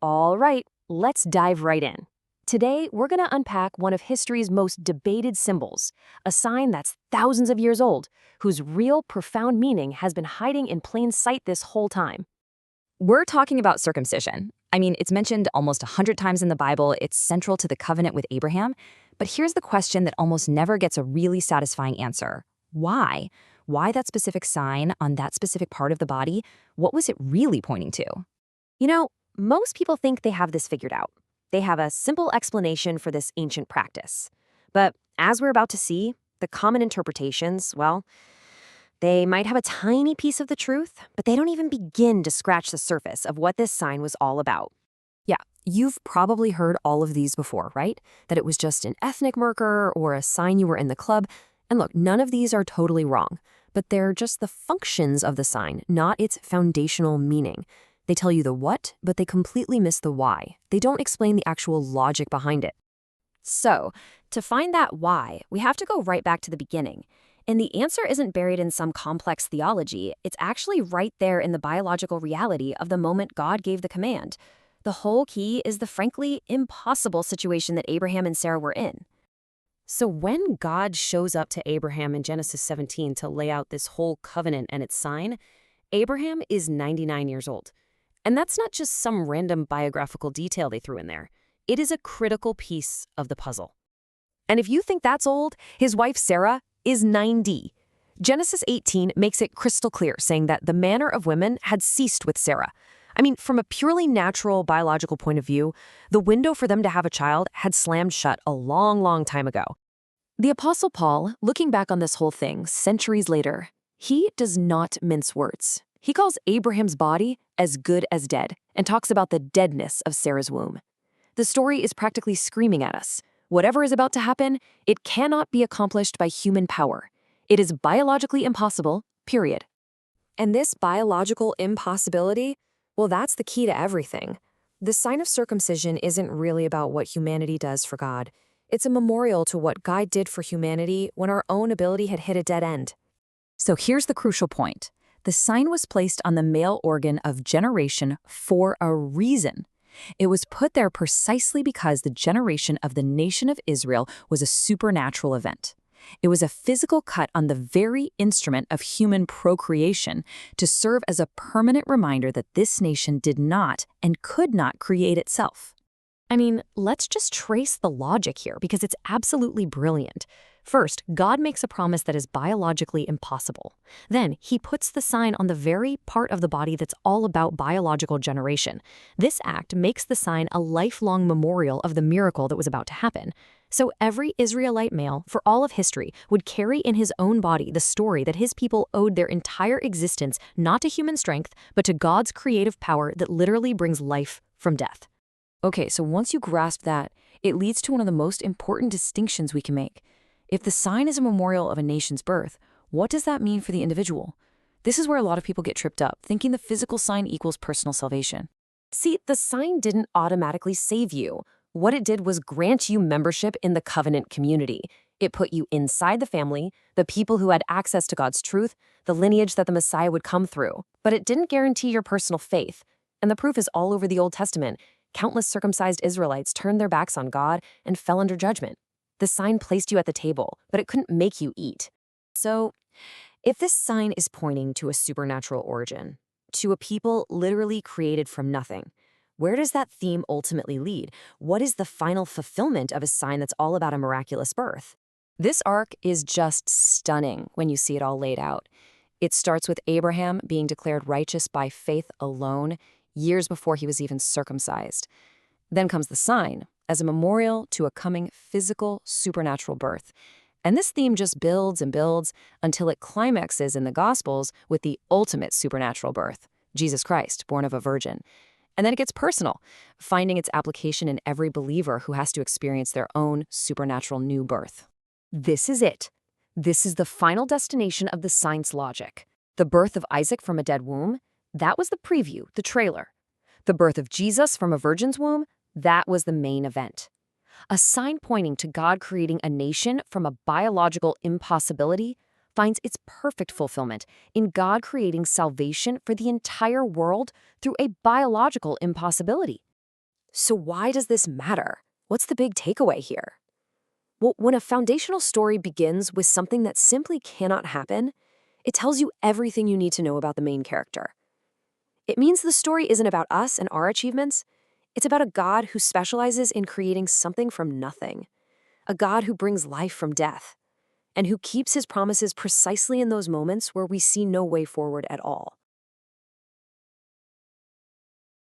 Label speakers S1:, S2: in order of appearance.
S1: All right, let's dive right in. Today, we're going to unpack one of history's most debated symbols, a sign that's thousands of years old, whose real, profound meaning has been hiding in plain sight this whole time.
S2: We're talking about circumcision. I mean, it's mentioned almost 100 times in the Bible. It's central to the covenant with Abraham. But here's the question that almost never gets a really satisfying answer. Why? Why that specific sign on that specific part of the body? What was it really pointing to?
S1: You know, most people think they have this figured out. They have a simple explanation for this ancient practice. But as we're about to see, the common interpretations, well, they might have a tiny piece of the truth, but they don't even begin to scratch the surface of what this sign was all about.
S2: Yeah, you've probably heard all of these before, right? That it was just an ethnic marker or a sign you were in the club. And look, none of these are totally wrong, but they're just the functions of the sign, not its foundational meaning. They tell you the what, but they completely miss the why. They don't explain the actual logic behind it.
S1: So, to find that why, we have to go right back to the beginning. And the answer isn't buried in some complex theology. It's actually right there in the biological reality of the moment God gave the command. The whole key is the frankly impossible situation that Abraham and Sarah were in. So when God shows up to Abraham in Genesis 17 to lay out this whole covenant and its sign, Abraham is 99 years old. And that's not just some random biographical detail they threw in there. It is a critical piece of the puzzle. And if you think that's old, his wife Sarah is 90. Genesis 18 makes it crystal clear, saying that the manner of women had ceased with Sarah. I mean, from a purely natural biological point of view, the window for them to have a child had slammed shut a long, long time ago. The Apostle Paul, looking back on this whole thing centuries later, he does not mince words. He calls Abraham's body as good as dead and talks about the deadness of Sarah's womb. The story is practically screaming at us. Whatever is about to happen, it cannot be accomplished by human power. It is biologically impossible, period. And this biological impossibility, well, that's the key to everything. The sign of circumcision isn't really about what humanity does for God. It's a memorial to what God did for humanity when our own ability had hit a dead end.
S2: So here's the crucial point. The sign was placed on the male organ of generation for a reason. It was put there precisely because the generation of the nation of Israel was a supernatural event. It was a physical cut on the very instrument of human procreation to serve as a permanent reminder that this nation did not and could not create itself.
S1: I mean, let's just trace the logic here because it's absolutely brilliant. First, God makes a promise that is biologically impossible. Then, he puts the sign on the very part of the body that's all about biological generation. This act makes the sign a lifelong memorial of the miracle that was about to happen. So every Israelite male, for all of history, would carry in his own body the story that his people owed their entire existence not to human strength, but to God's creative power that literally brings life from death. Okay, so once you grasp that, it leads to one of the most important distinctions we can make. If the sign is a memorial of a nation's birth, what does that mean for the individual? This is where a lot of people get tripped up, thinking the physical sign equals personal salvation. See, the sign didn't automatically save you. What it did was grant you membership in the covenant community. It put you inside the family, the people who had access to God's truth, the lineage that the Messiah would come through. But it didn't guarantee your personal faith. And the proof is all over the Old Testament. Countless circumcised Israelites turned their backs on God and fell under judgment. The sign placed you at the table, but it couldn't make you eat. So, if this sign is pointing to a supernatural origin, to a people literally created from nothing, where does that theme ultimately lead? What is the final fulfillment of a sign that's all about a miraculous birth? This arc is just stunning when you see it all laid out. It starts with Abraham being declared righteous by faith alone, years before he was even circumcised. Then comes the sign, as a memorial to a coming physical, supernatural birth. And this theme just builds and builds until it climaxes in the Gospels with the ultimate supernatural birth, Jesus Christ, born of a virgin. And then it gets personal, finding its application in every believer who has to experience their own supernatural new birth. This is it. This is the final destination of the sign's logic. The birth of Isaac from a dead womb, that was the preview, the trailer. The birth of Jesus from a virgin's womb, that was the main event. A sign pointing to God creating a nation from a biological impossibility finds its perfect fulfillment in God creating salvation for the entire world through a biological impossibility. So why does this matter? What's the big takeaway here? Well, when a foundational story begins with something that simply cannot happen, it tells you everything you need to know about the main character. It means the story isn't about us and our achievements. It's about a God who specializes in creating something from nothing, a God who brings life from death, and who keeps his promises precisely in those moments where we see no way forward at all.